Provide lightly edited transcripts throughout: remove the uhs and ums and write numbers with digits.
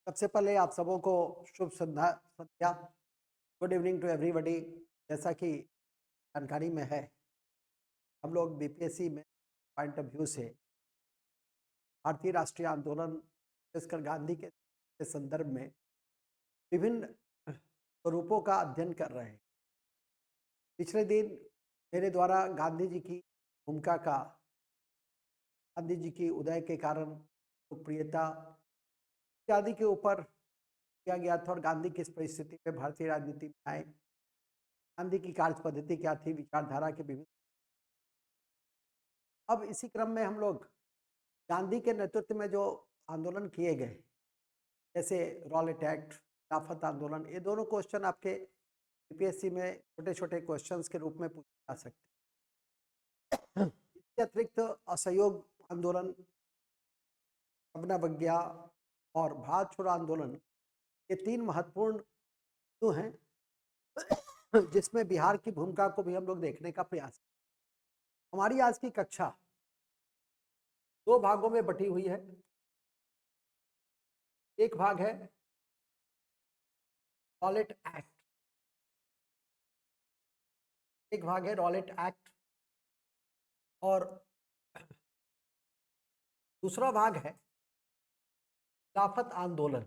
सबसे पहले आप सबों को शुभ संध्या संध्या। Good evening to everybody. जैसा कि जानकारी में है, हम लोग बीपीएससी में पॉइंट ऑफ व्यू से भारतीय राष्ट्रीय आंदोलन विशेषकर गांधी के संदर्भ में विभिन्न स्वरूपों का अध्ययन कर रहे हैं। पिछले दिन मेरे द्वारा गांधी जी की भूमिका का, गांधी जी की उदय के कारण लोकप्रियता इत्यादि के ऊपर किया गया था और गांधी किस परिस्थिति में भारतीय राजनीति में आए, गांधी की कार्य पद्धति क्या थी, विचारधारा के विभिन्न। अब इसी क्रम में हम लोग गांधी के नेतृत्व में जो आंदोलन किए गए, जैसे रॉलेट एक्ट, खिलाफत आंदोलन, ये दोनों क्वेश्चन आपके यूपीएससी में छोटे छोटे क्वेश्चंस के रूप में पूछे जा सकते हैं। इसके अतिरिक्त असहयोग आंदोलन, अवज्ञा और भारत छोड़ो आंदोलन, ये तीन महत्वपूर्ण तो हैं जिसमें बिहार की भूमिका को भी हम लोग देखने का प्रयास। हमारी आज की कक्षा दो भागों में बटी हुई है। एक भाग है रॉलेट एक्ट, एक भाग है रॉलेट एक्ट और दूसरा भाग है खिलाफत आंदोलन।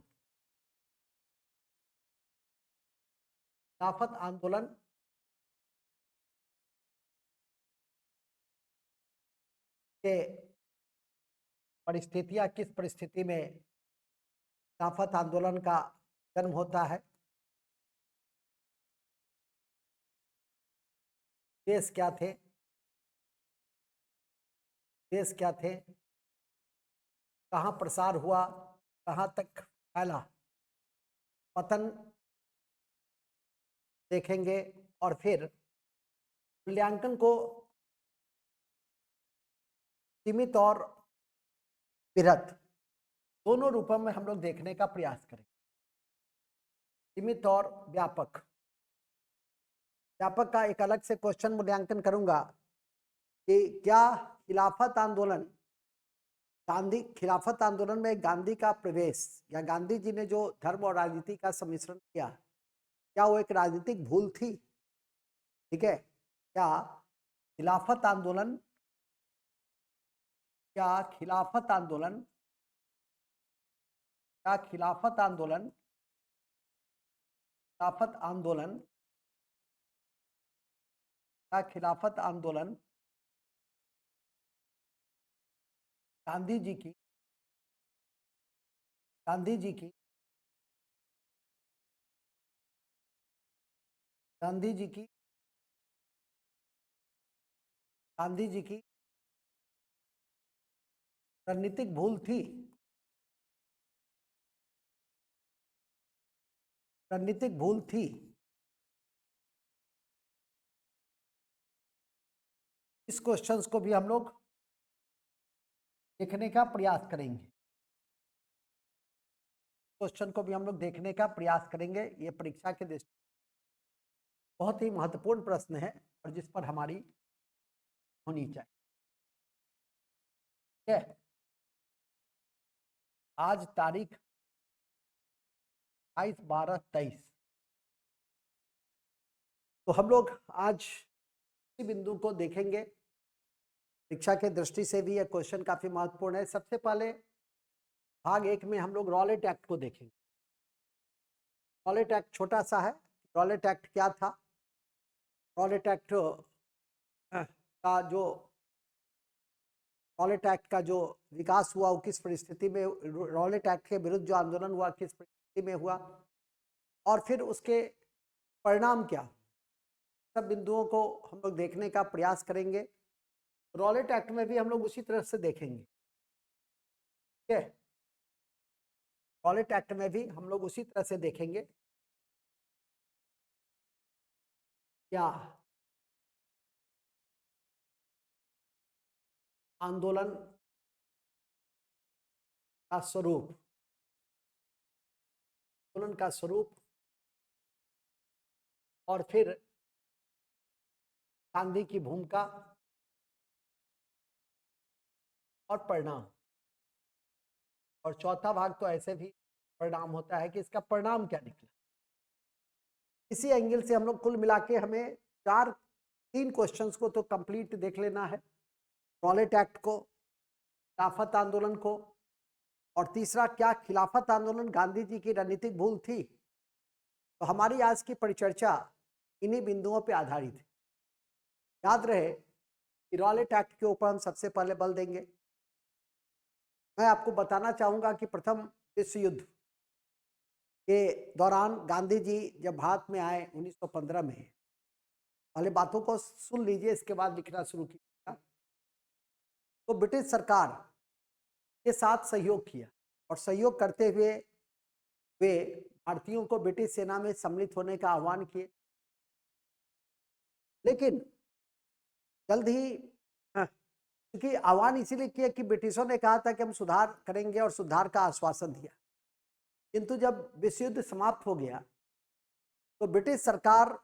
खिलाफत आंदोलन के परिस्थितियां, किस परिस्थिति में खिलाफत आंदोलन का जन्म होता है, देश क्या थे, देश क्या थे, कहाँ प्रसार हुआ, कहाँ तक फैला, पतन देखेंगे और फिर मूल्यांकन को सीमित और विरत दोनों रूपों में हम लोग देखने का प्रयास करें। सीमित और व्यापक, व्यापक का एक अलग से क्वेश्चन मूल्यांकन करूंगा कि क्या खिलाफत आंदोलन, गांधी खिलाफत आंदोलन में गांधी का प्रवेश या गांधी जी ने जो धर्म और राजनीति का सम्मिश्रण किया, क्या वो एक राजनीतिक भूल थी? ठीक है, क्या खिलाफत आंदोलन, क्या खिलाफत आंदोलन, क्या खिलाफत आंदोलन, खिलाफत आंदोलन, क्या खिलाफत आंदोलन गांधी जी की, गांधी जी की, गांधी जी की, गांधी जी की रणनीतिक भूल थी? रणनीतिक भूल थी। इस क्वेश्चंस को भी हम लोग देखने का प्रयास करेंगे, क्वेश्चन को भी हम लोग देखने का प्रयास करेंगे। ये परीक्षा के दृष्टि बहुत ही महत्वपूर्ण प्रश्न है और जिस पर हमारी होनी चाहिए। ठीक है, आज तारीख 28/12/23, तो हम लोग आज इसी बिंदु को देखेंगे। परीक्षा के दृष्टि से भी यह क्वेश्चन काफी महत्वपूर्ण है। सबसे पहले भाग एक में हम लोग रॉलेट एक्ट को देखेंगे। रॉलेट एक्ट छोटा सा है। रॉलेट एक्ट क्या था? रॉलेट एक्ट का जो रॉलेट एक्ट का जो विकास हुआ वो किस परिस्थिति में, रॉलेट एक्ट के विरुद्ध जो आंदोलन हुआ किस परिस्थिति में हुआ, और फिर उसके परिणाम क्या, सब बिंदुओं को हम लोग देखने का प्रयास करेंगे। रॉलेट एक्ट में भी हम लोग उसी तरह से देखेंगे। ठीक है, रॉलेट एक्ट में भी हम लोग उसी तरह से देखेंगे। क्या आंदोलन का स्वरूप, आंदोलन का स्वरूप और फिर गांधी की भूमिका और परिणाम, और चौथा भाग तो ऐसे भी परिणाम होता है कि इसका परिणाम क्या निकला। इसी एंगल से हम लोग कुल मिला के हमें तीन क्वेश्चंस को तो कंप्लीट देख लेना है, रॉलेट एक्ट को, खिलाफत आंदोलन को, और तीसरा क्या खिलाफत आंदोलन गांधी जी की रणनीतिक भूल थी। तो हमारी आज की परिचर्चा इन्हीं बिंदुओं पर आधारित है। याद रहे कि रॉलेट एक्ट के ऊपर हम सबसे पहले बल देंगे। मैं आपको बताना चाहूंगा कि प्रथम विश्व युद्ध के दौरान गांधी जी जब भारत में आए 1915 में, पहले बातों को सुन लीजिए, इसके बाद लिखना शुरू किया। तो ब्रिटिश सरकार के साथ सहयोग किया और सहयोग करते हुए वे भारतीयों को ब्रिटिश सेना में सम्मिलित होने का आह्वान किए। लेकिन जल्द ही क्योंकि आह्वान इसीलिए किया कि ब्रिटिशों ने कहा था कि हम सुधार करेंगे और सुधार का आश्वासन दिया, किंतु जब विश्व युद्ध समाप्त हो गया तो ब्रिटिश सरकार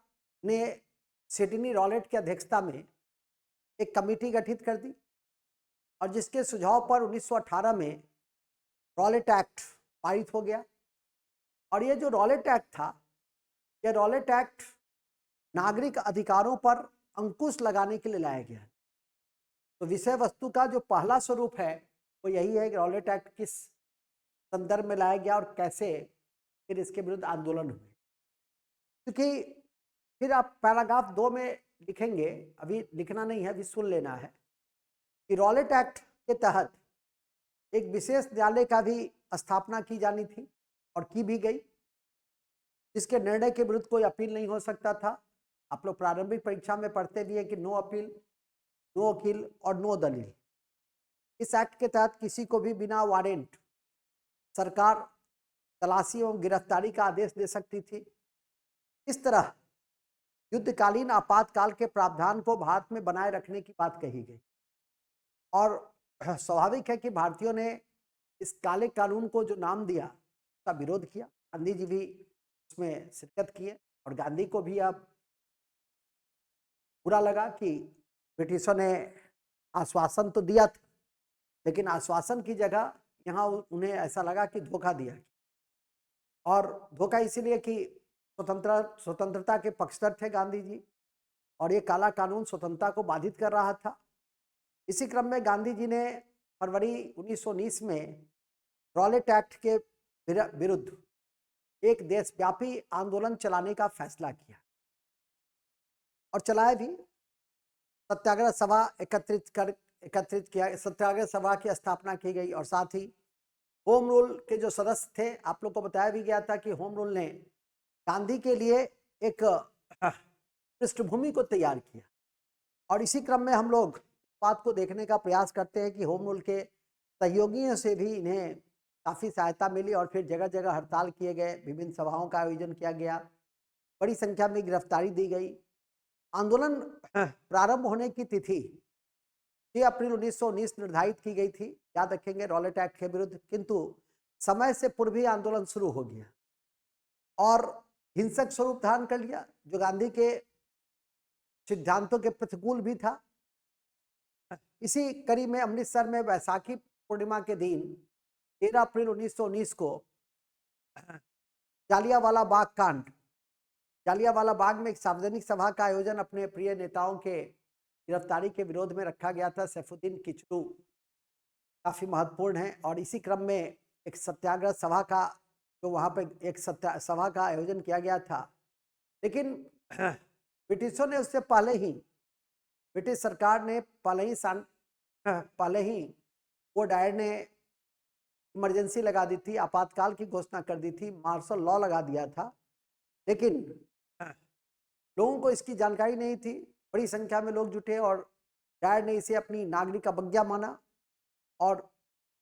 ने सिडनी रॉलेट की अध्यक्षता में एक कमेटी गठित कर दी और जिसके सुझाव पर 1918 में रॉलेट एक्ट पारित हो गया। और ये जो रॉलेट एक्ट था, यह रॉलेट एक्ट नागरिक अधिकारों पर अंकुश लगाने के लिए लाया गया है। तो विषय वस्तु का जो पहला स्वरूप है वो यही है कि रॉलेट एक्ट किस संदर्भ में लाया गया और कैसे फिर इसके विरुद्ध आंदोलन हुए। क्योंकि फिर आप पैराग्राफ 2 में लिखेंगे, अभी लिखना नहीं है, अभी सुन लेना है कि रॉलेट एक्ट के तहत एक विशेष न्यायालय का भी स्थापना की जानी थी और की भी गई, जिसके निर्णय के विरुद्ध कोई अपील नहीं हो सकता था। आप लोग प्रारंभिक परीक्षा में पढ़ते भी है कि नो अपील, नो वकील और नो दलील। इस एक्ट के तहत किसी को भी बिना वारंट सरकार तलाशी एवं गिरफ्तारी का आदेश दे सकती थी। इस तरह युद्धकालीन आपातकाल के प्रावधान को भारत में बनाए रखने की बात कही गई और स्वाभाविक है कि भारतीयों ने इस काले कानून को जो नाम दिया उसका विरोध किया। गांधी जी भी उसमें शिरकत किए और गांधी को भी अब बुरा लगा कि ब्रिटिशों ने आश्वासन तो दिया था, लेकिन आश्वासन की जगह यहाँ उन्हें ऐसा लगा कि धोखा दिया। और धोखा इसलिए कि स्वतंत्रता के पक्षधर थे गांधी जी और ये काला कानून स्वतंत्रता को बाधित कर रहा था। इसी क्रम में गांधी जी ने फरवरी 1919 में रॉलेट एक्ट के विरुद्ध एक देशव्यापी आंदोलन चलाने का फैसला किया और चलाया भी। सत्याग्रह सभा एकत्रित किया, सत्याग्रह सभा की स्थापना की गई और साथ ही होम रूल के जो सदस्य थे, आप लोग को बताया भी गया था कि होम रूल ने गांधी के लिए एक पृष्ठभूमि को तैयार किया। और इसी क्रम में हम लोग बात को देखने का प्रयास करते हैं कि होम रूल के सहयोगियों से भी इन्हें काफ़ी सहायता मिली और फिर जगह जगह हड़ताल किए गए, विभिन्न सभाओं का आयोजन किया गया, बड़ी संख्या में गिरफ्तारी दी गई। आंदोलन प्रारंभ होने की तिथि 6 अप्रैल 1919 निर्धारित की गई थी, याद रखेंगे, रॉलेट एक्ट के विरुद्ध, किंतु समय से पूर्व ही आंदोलन शुरू हो गया और हिंसक स्वरूप धारण कर लिया, जो गांधी के सिद्धांतों के प्रतिकूल भी था। इसी कड़ी में अमृतसर में वैसाखी पूर्णिमा के दिन 13 अप्रैल 1919 को जालियांवाला बाग कांड, जालियांवाला बाग में एक सार्वजनिक सभा का आयोजन अपने प्रिय नेताओं के गिरफ्तारी के विरोध में रखा गया था। सैफुद्दीन किचलू काफी महत्वपूर्ण है और इसी क्रम में एक सत्याग्रह सभा का जो वहां पर एक सभा का आयोजन किया गया था। लेकिन ब्रिटिशों ने उससे पहले ही, ब्रिटिश सरकार ने पहले ही वो डायर ने इमरजेंसी लगा दी थी, आपातकाल की घोषणा कर दी थी, मार्शल लॉ लगा दिया था। लेकिन लोगों को इसकी जानकारी नहीं थी, बड़ी संख्या में लोग जुटे और डायर ने इसे अपनी नागरिक अवज्ञा माना और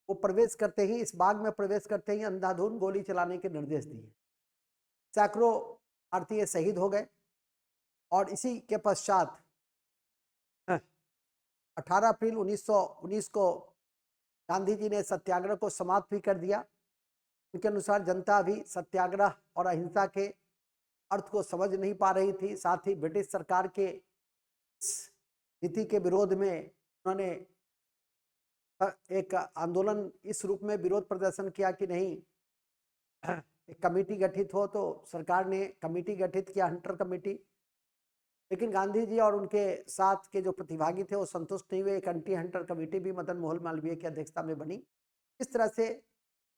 वो प्रवेश करते ही, इस बाग में प्रवेश करते ही अंधाधुंध गोली चलाने के निर्देश दिए। सैकड़ों भारतीय शहीद हो गए और इसी के पश्चात 18 अप्रैल 1919 को गांधी जी ने सत्याग्रह को समाप्त भी कर दिया। उनके अनुसार जनता भी सत्याग्रह और अहिंसा के अर्थ को समझ नहीं पा रही थी। साथ ही ब्रिटिश सरकार के नीति के विरोध में उन्होंने एक आंदोलन इस रूप में विरोध प्रदर्शन किया कि नहीं, एक कमेटी गठित हो, तो सरकार ने कमेटी गठित किया, हंटर कमेटी। लेकिन गांधी जी और उनके साथ के जो प्रतिभागी थे वो संतुष्ट नहीं हुए। एक एंटी हंटर कमेटी भी मदन मोहन मालवीय की अध्यक्षता में बनी। इस तरह से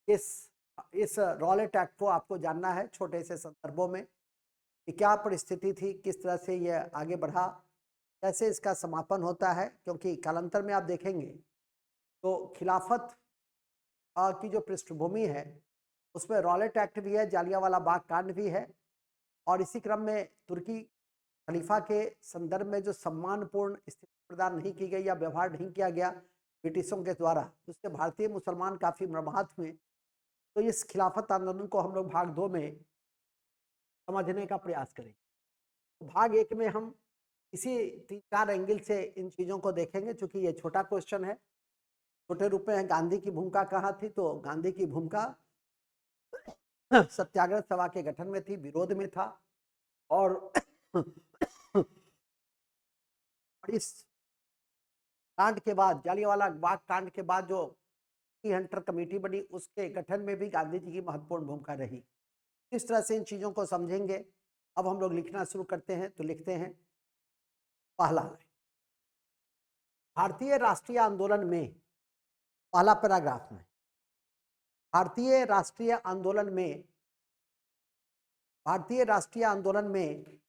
इस इस रॉलेट एक्ट को आपको जानना है छोटे से संदर्भों में कि क्या परिस्थिति थी, किस तरह से यह आगे बढ़ा, कैसे इसका समापन होता है। क्योंकि कालांतर में आप देखेंगे तो खिलाफत की जो पृष्ठभूमि है उसमें रॉलेट एक्ट भी है, जालियांवाला बाग कांड भी है, और इसी क्रम में तुर्की खलीफा के संदर्भ में जो सम्मानपूर्ण स्थिति प्रदान नहीं की गई या व्यवहार नहीं किया गया ब्रिटिशों के द्वारा, उससे भारतीय मुसलमान काफी मर्माहत हुए। तो इस खिलाफत आंदोलन को हम लोग भाग 2 में समझने का प्रयास करेंगे। तो भाग 1 में हम इसी 3-4 एंगल से इन चीजों को देखेंगे। चूंकि ये छोटा क्वेश्चन है, छोटे रूप में है, गांधी की भूमिका कहाँ थी, तो गांधी की भूमिका सत्याग्रह सभा के गठन में थी, विरोध में था। और इस कांड के बाद, जालियांवाला बाग कांड के बाद जो हंटर कमेटी बनी, उसके गठन में भी गांधी जी की महत्वपूर्ण भूमिका रही। इस तरह से इन चीजों को समझेंगे। अब हम लोग लिखना शुरू करते हैं, तो लिखते हैं पहला, भारतीय राष्ट्रीय आंदोलन में, पहला पैराग्राफ में, भारतीय राष्ट्रीय आंदोलन में, भारतीय राष्ट्रीय आंदोलन में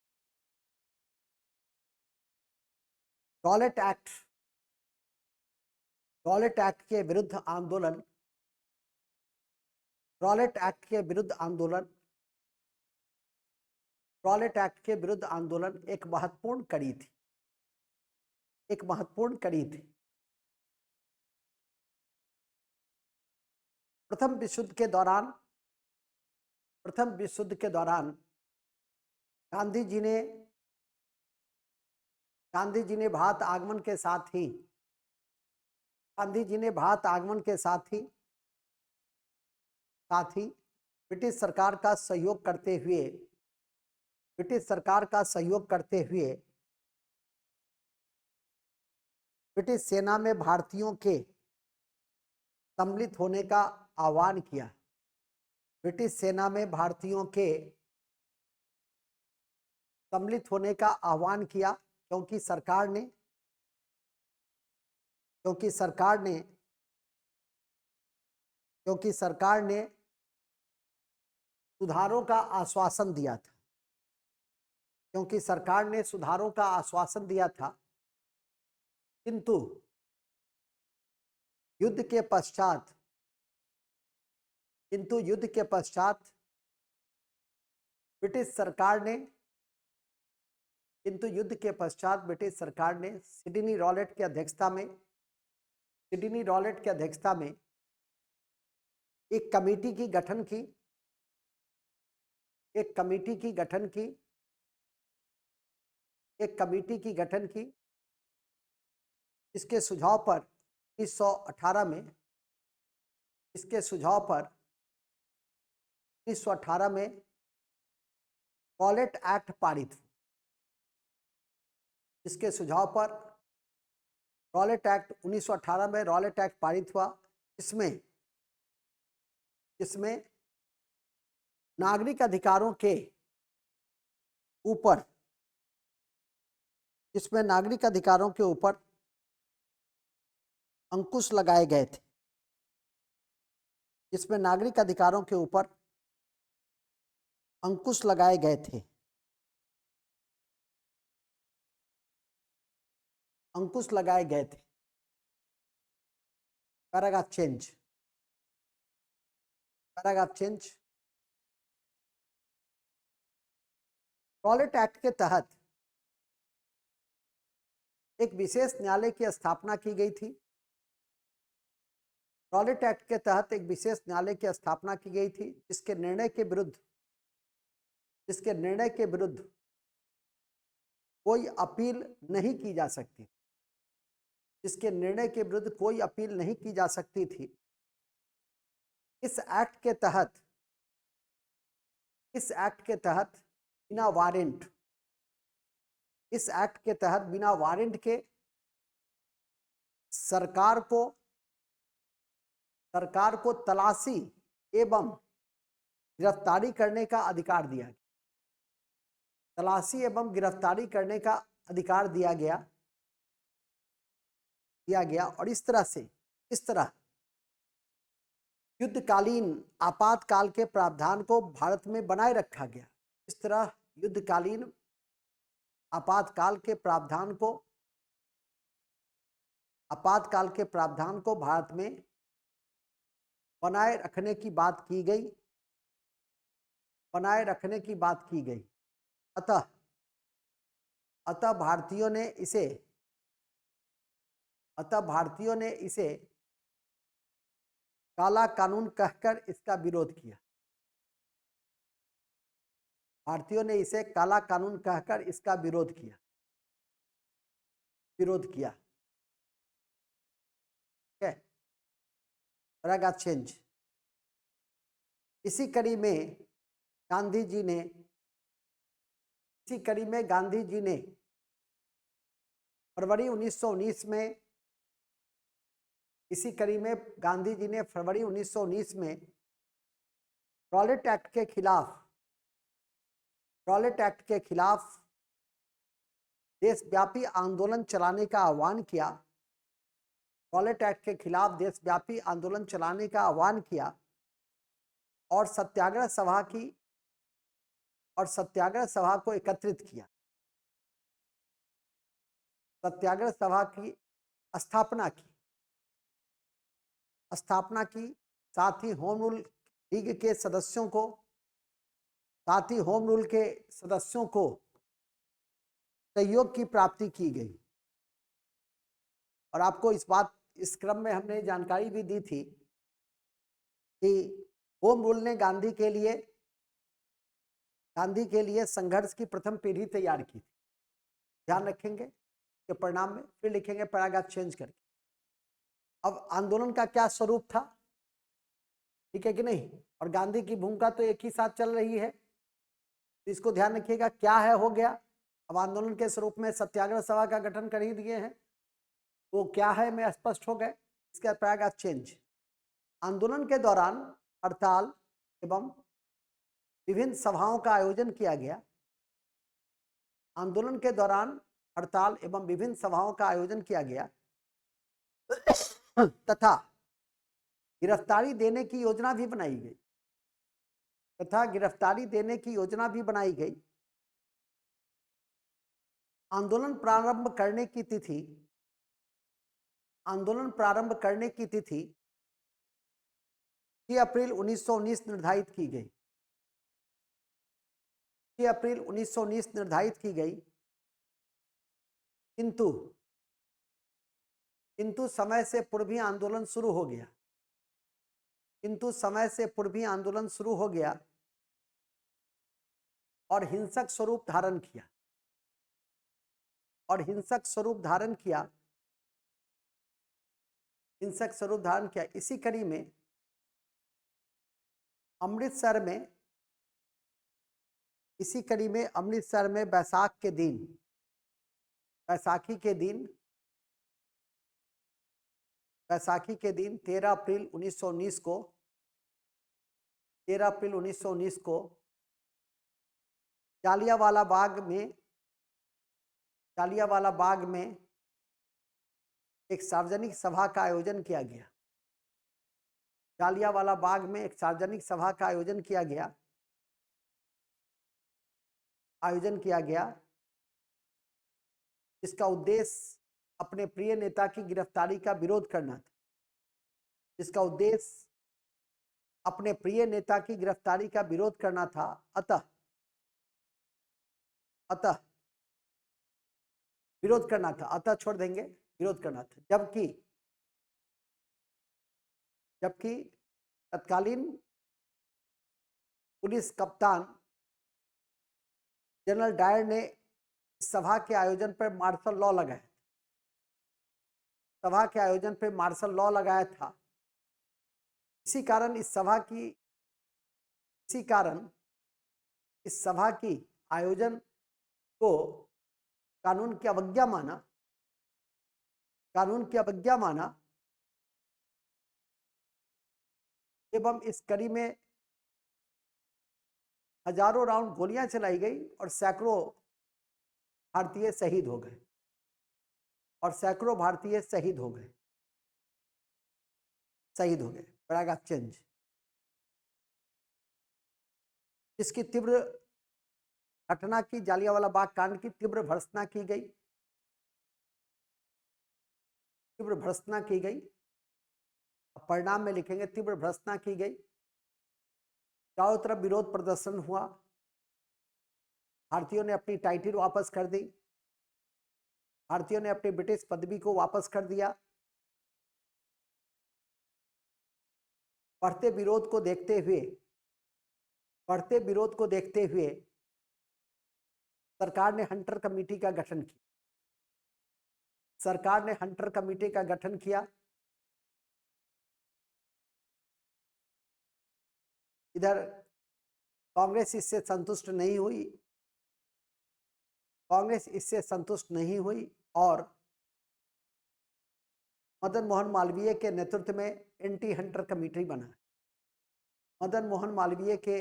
रॉलेट एक्ट, रॉलेट एक्ट के विरुद्ध आंदोलन, रॉलेट एक्ट के विरुद्ध आंदोलन, रॉलेट एक्ट के विरुद्ध आंदोलन एक महत्वपूर्ण कड़ी थी, एक महत्वपूर्ण कड़ी थी। प्रथम विश्व युद्ध के दौरान, प्रथम विश्व युद्ध के दौरान गांधी जी ने भारत आगमन के साथ ही, गांधी जी ने भारत आगमन के साथ ही ब्रिटिश सरकार का सहयोग करते हुए, ब्रिटिश सरकार का सहयोग करते हुए ब्रिटिश सेना में भारतीयों के सम्मिलित होने का आह्वान किया। ब्रिटिश सेना में भारतीयों के सम्मिलित होने का आह्वान किया, क्योंकि सरकार ने, क्योंकि सरकार ने, क्योंकि सरकार ने सुधारों का आश्वासन दिया था, क्योंकि सरकार ने सुधारों का आश्वासन दिया था। किंतु युद्ध के पश्चात, किंतु युद्ध के पश्चात ब्रिटिश सरकार ने, किंतु युद्ध के पश्चात ब्रिटिश सरकार ने सिडनी रॉलेट की अध्यक्षता में, सिडनी रॉलेट की अध्यक्षता में एक कमेटी की गठन की, एक कमेटी की गठन की, एक कमेटी की गठन की। इसके सुझाव पर 1918 में, इसके सुझाव पर 1918 में रॉलेट एक्ट पारित हुआ। इसके सुझाव पर रॉलेट एक्ट 1918 में रॉलेट एक्ट पारित हुआ। इसमें इसमें नागरिक अधिकारों के ऊपर, इसमें नागरिक अधिकारों के ऊपर अंकुश लगाए गए थे। इसमें नागरिक अधिकारों के ऊपर अंकुश लगाए गए थे, अंकुश लगाए गए थे। Paragraph change, paragraph change. Rowlatt act के तहत एक विशेष न्यायालय की स्थापना की गई थी। रॉलेट एक्ट के तहत एक विशेष न्यायालय की स्थापना की गई थी, जिसके निर्णय के विरुद्ध, जिसके निर्णय के विरुद्ध कोई अपील नहीं की जा सकती, जिसके निर्णय के विरुद्ध कोई अपील नहीं की जा सकती थी। इस एक्ट के तहत, इस एक्ट के तहत बिना वारंट, इस एक्ट के तहत बिना वारंट के सरकार को, सरकार को तलाशी एवं गिरफ्तारी करने का अधिकार दिया गया, तलाशी एवं गिरफ्तारी करने का अधिकार दिया गया और इस तरह युद्धकालीन आपातकाल के प्रावधान को भारत में बनाए रखा गया। इस तरह युद्धकालीन आपातकाल के प्रावधान को भारत में बनाए रखने की बात की गई। अतः भारतीयों ने इसे काला कानून कहकर इसका विरोध किया। भारतीयों ने इसे काला कानून कहकर इसका विरोध किया। Paragraph change. इसी कड़ी में गांधी जी ने फरवरी 1919 में रॉलेट एक्ट के खिलाफ देशव्यापी आंदोलन चलाने का आह्वान किया। रॉलेट एक्ट के खिलाफ देशव्यापी आंदोलन चलाने का आह्वान किया और सत्याग्रह सभा को एकत्रित किया। सत्याग्रह सभा की स्थापना की, साथ ही होम रूल के सदस्यों को सहयोग की प्राप्ति की गई। और आपको इस क्रम में हमने जानकारी भी दी थी कि होम रूल ने गांधी के लिए संघर्ष की प्रथम पीढ़ी तैयार की थी। ध्यान रखेंगे कि परिणाम में फिर लिखेंगे पैराग्राफ चेंज करके। अब आंदोलन का क्या स्वरूप था, ठीक है कि नहीं, और गांधी की भूमिका तो एक ही साथ चल रही है, इसको ध्यान रखिएगा। क्या है हो गया, अब आंदोलन के स्वरूप में सत्याग्रह सभा का गठन कर ही दिए हैं, वो क्या है में स्पष्ट हो गए। इसका पैराग्राफ चेंज। आंदोलन के दौरान हड़ताल एवं विभिन्न सभाओं का आयोजन किया गया। आंदोलन के दौरान हड़ताल एवं विभिन्न सभाओं का आयोजन किया गया तथा गिरफ्तारी देने की योजना भी बनाई गई। आंदोलन प्रारंभ करने की तिथि 6 अप्रैल 1919 निर्धारित की गई। 6 अप्रैल 1919 निर्धारित की गई, किंतु समय से पूर्व ही आंदोलन शुरू हो गया और हिंसक स्वरूप धारण किया। इसी कड़ी में अमृतसर में बैसाखी के दिन 13 अप्रैल 1919 को जालियांवाला बाग में एक सार्वजनिक सभा का आयोजन किया गया। जालियांवाला बाग में एक सार्वजनिक सभा का आयोजन किया गया जिसका उद्देश्य अपने प्रिय नेता की गिरफ्तारी का विरोध करना था। अतः छोड़ देंगे, विरोध करना था। जबकि तत्कालीन पुलिस कप्तान जनरल डायर ने सभा के आयोजन पर मार्शल लॉ लगाया था। इसी कारण इस सभा की आयोजन को कानून की अवज्ञा माना एवं इस कड़ी में हजारों राउंड गोलियां चलाई गई और सैकड़ों भारतीय शहीद हो गए, और सैकड़ों भारतीय शहीद हो गए, बड़ा चेंज। इसकी तीव्र घटना की, जालियांवाला बाग कांड की तीव्र भर्त्सना की गई, परिणाम में लिखेंगे तीव्र भर्त्सना की गई। चारों तरफ विरोध प्रदर्शन हुआ, भारतीयों ने अपनी टाइटल वापस कर दी, भारतीयों ने अपनी ब्रिटिश पदवी को वापस कर दिया। बढ़ते विरोध को देखते हुए सरकार ने हंटर कमेटी का गठन किया। इधर कांग्रेस इससे संतुष्ट नहीं हुई और मदन मोहन मालवीय के नेतृत्व में एंटी हंटर कमेटी बना। मदन मोहन मालवीय के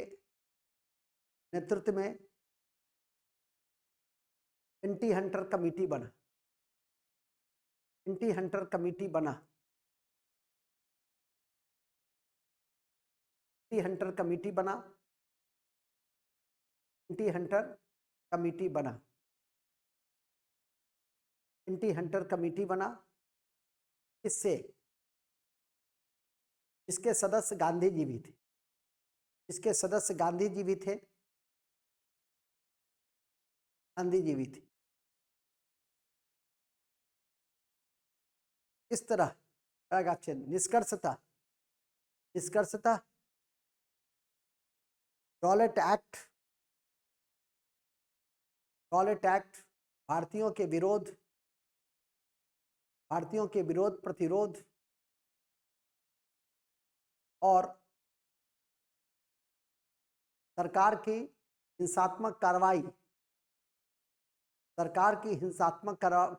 नेतृत्व में एंटी हंटर कमेटी बना। एंटी हंटर कमेटी बना। इसके सदस्य गांधी जी भी थे। इस तरह निष्कर्षतः रॉलेट एक्ट भारतीयों के विरोध प्रतिरोध और सरकार की हिंसात्मक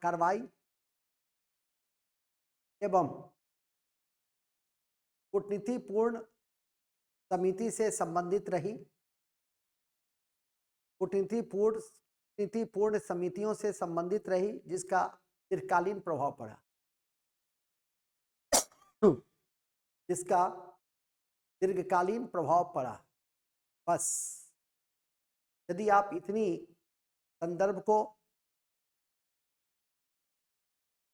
कार्रवाई एवं कूटनीतिपूर्ण समिति से संबंधित रही। कूटनीतिपूर्ण समितियों से संबंधित रही, जिसका दीर्घकालीन प्रभाव पड़ा। बस यदि आप इतनी संदर्भ को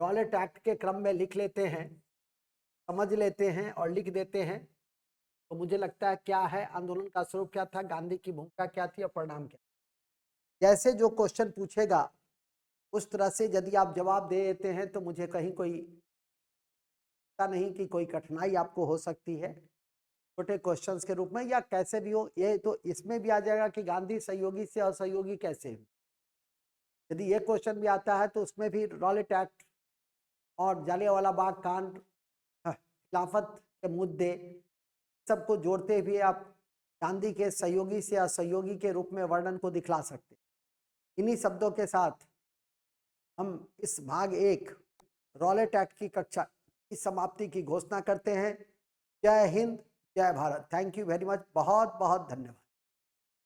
रॉलेट एक्ट के क्रम में लिख लेते हैं, समझ लेते हैं और लिख देते हैं, तो मुझे लगता है क्या है आंदोलन का स्वरूप, क्या था, गांधी की भूमिका क्या थी और परिणाम क्या। जैसे जो क्वेश्चन पूछेगा उस तरह से यदि आप जवाब दे देते हैं तो मुझे कहीं कोई नहीं कि कोई कठिनाई आपको हो सकती है छोटे क्वेश्चंस के रूप में, या कैसे भी हो। ये तो इसमें भी आ जाएगा कि गांधी सहयोगी से असहयोगी कैसे हुए। यदि ये क्वेश्चन भी आता है तो उसमें भी रॉलेट एक्ट और जालियांवाला बाग कांड, खिलाफत के मुद्दे, सबको जोड़ते हुए आप गांधी के सहयोगी से असहयोगी के रूप में वर्णन को दिखला सकते। इन्हीं शब्दों के साथ हम इस भाग 1 रॉलेट एक्ट की कक्षा की समाप्ति की घोषणा करते हैं। जय हिंद, जय Bharat. Thank you very much, बहुत बहुत धन्यवाद।